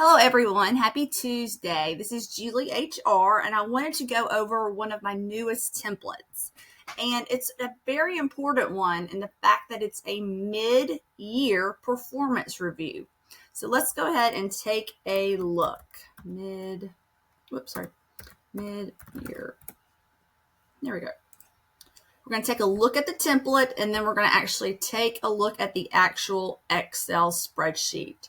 Hello everyone, happy Tuesday. This is Julie HR and I wanted to go over one of my newest templates. And it's a very important one in the fact that it's a mid-year performance review. So let's go ahead and take a look. Mid-year. There we go. We're going to take a look at the template and then we're going to actually take a look at the actual Excel spreadsheet.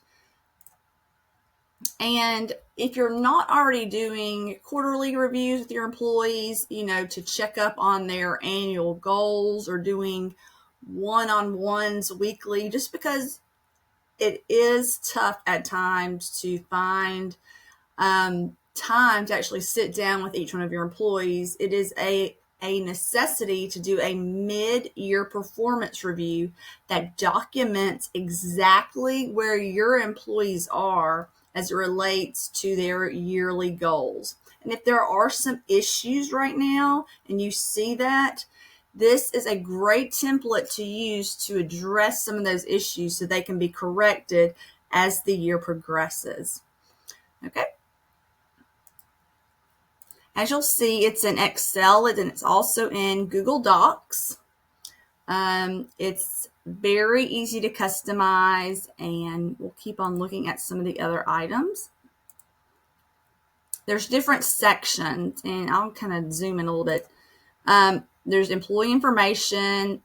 And if you're not already doing quarterly reviews with your employees, to check up on their annual goals or doing one-on-ones weekly, just because it is tough at times to find time to actually sit down with each one of your employees, it is a necessity to do a mid-year performance review that documents exactly where your employees are as it relates to their yearly goals. And if there are some issues right now and you see that, this is a great template to use to address some of those issues so they can be corrected as the year progresses. Okay. As you'll see, it's in Excel and it's also in Google Docs. It's very easy to customize, and we'll keep on looking at some of the other items. There's different sections, and I'll kind of zoom in a little bit. There's employee information,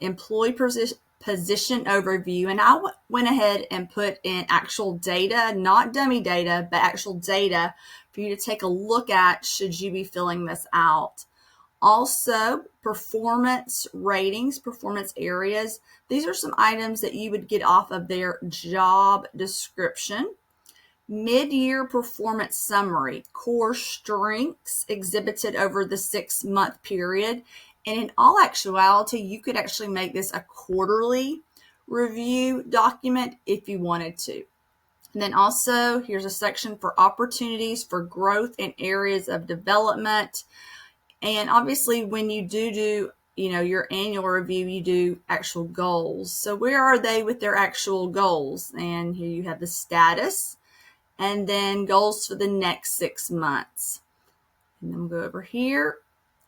employee position overview, and I went ahead and put in actual data, not dummy data, but actual data for you to take a look at should you be filling this out. Also, performance ratings, performance areas. These are some items that you would get off of their job description. Mid-year performance summary, core strengths exhibited over the 6-month period. And in all actuality, you could actually make this a quarterly review document if you wanted to. And then also, here's a section for opportunities for growth in areas of development. And obviously, when you do your annual review, you do actual goals. So where are they with their actual goals? And here you have the status and then goals for the next 6 months. And then we'll go over here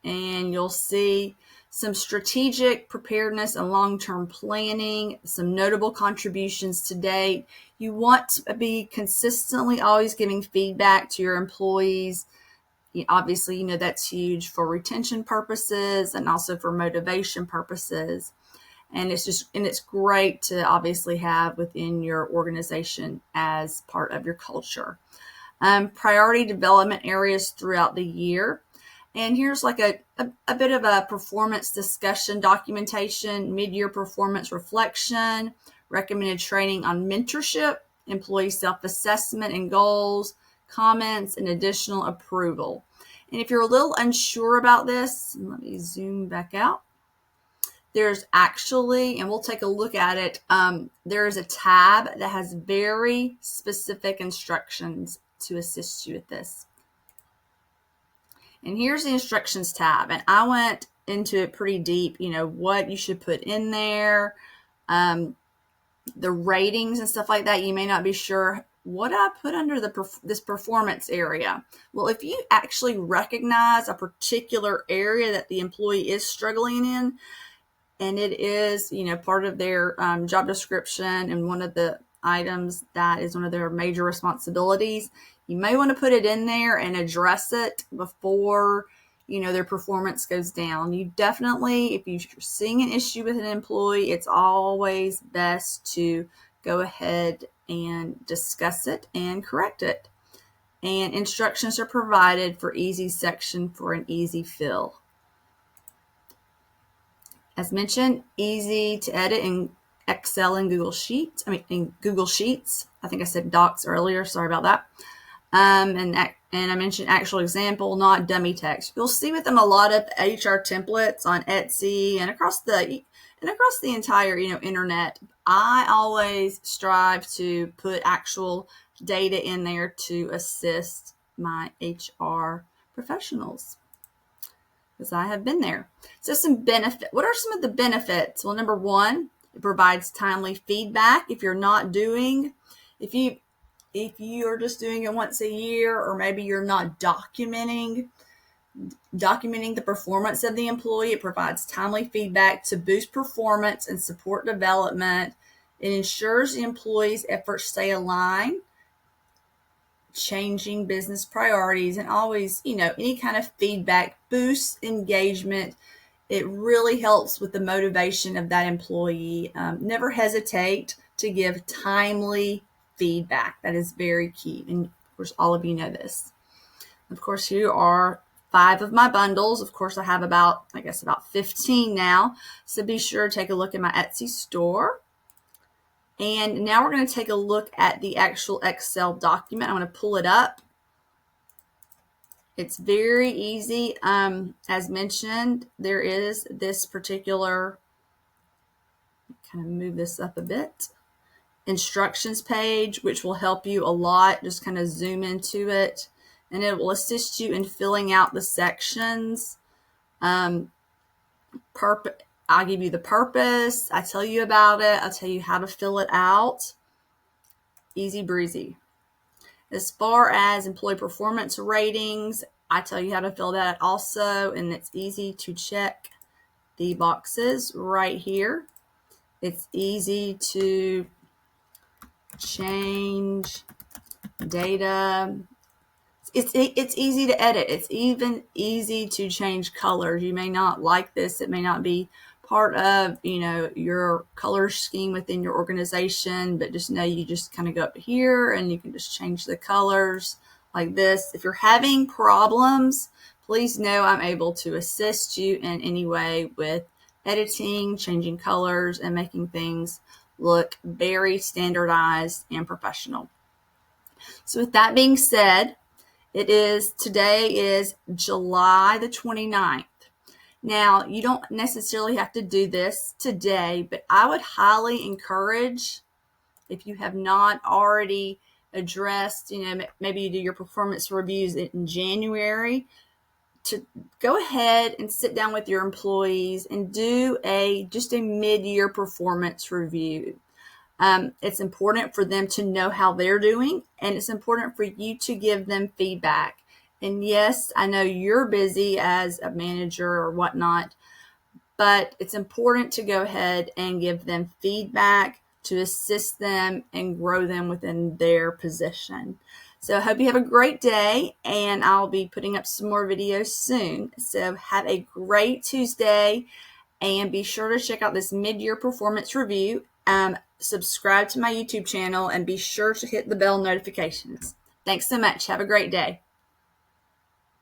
and you'll see some strategic preparedness and long-term planning, some notable contributions to date. You want to be consistently always giving feedback to your employees. Obviously, that's huge for retention purposes and also for motivation purposes. And it's great to obviously have within your organization as part of your culture. Priority development areas throughout the year. And here's like a bit of a performance discussion documentation, mid-year performance reflection, recommended training on mentorship, employee self-assessment and goals, comments, and additional approval. And if you're a little unsure about this, let me zoom back out. There's actually, and we'll take a look at it, there's a tab that has very specific instructions to assist you with this. And here's the instructions tab, and I went into it pretty deep, what you should put in there, the ratings and stuff like that. You may not be sure what I put under this performance area. Well, if you actually recognize a particular area that the employee is struggling in, and it is, part of their job description and one of the items that is one of their major responsibilities, you may want to put it in there and address it before, their performance goes down. You definitely, if you're seeing an issue with an employee, it's always best to go ahead and discuss it and correct it. And instructions are provided for easy section for an easy fill. As mentioned, easy to edit in Excel and Google Sheets. In Google Sheets. I think I said Docs earlier. Sorry about that. And I mentioned actual example, not dummy text. You'll see with them a lot of HR templates on Etsy and across the entire internet. I always strive to put actual data in there to assist my HR professionals, because I have been there. So some benefit. What are some of the benefits? Well, number one, it provides timely feedback. If if you're just doing it once a year, or maybe you're not documenting the performance of the employee. It provides timely feedback to boost performance and support development. It ensures the employee's efforts stay aligned, changing business priorities, and always, any kind of feedback boosts engagement. It really helps with the motivation of that employee. Never hesitate to give timely feedback. That is very key. And of course, all of you know this. Of course, here are 5 of my bundles. Of course, I have about 15 now. So be sure to take a look at my Etsy store. And now we're going to take a look at the actual Excel document. I'm going to pull it up. It's very easy. As mentioned, there is this particular, kind of move this up a bit, instructions page, which will help you a lot. Just kind of zoom into it, and it will assist you in filling out the sections. I'll give you the purpose. I tell you about it. I'll tell you how to fill it out. Easy breezy. As far as employee performance ratings, I tell you how to fill that also, and it's easy to check the boxes right here. It's easy to change data. It's easy to edit. It's even easy to change colors. You may not like this. It may not be part of, your color scheme within your organization, but just know you just kind of go up here and you can just change the colors like this. If you're having problems, please know I'm able to assist you in any way with editing, changing colors, and making things look very standardized and professional. So with that being said, today is July the 29th. Now, you don't necessarily have to do this today, but I would highly encourage, if you have not already addressed, maybe you do your performance reviews in January, to go ahead and sit down with your employees and do just a mid-year performance review. It's important for them to know how they're doing, and it's important for you to give them feedback. And yes, I know you're busy as a manager or whatnot, but it's important to go ahead and give them feedback to assist them and grow them within their position. So I hope you have a great day, and I'll be putting up some more videos soon. So have a great Tuesday, and be sure to check out this mid-year performance review. Subscribe to my YouTube channel, and be sure to hit the bell notifications. Thanks so much. Have a great day.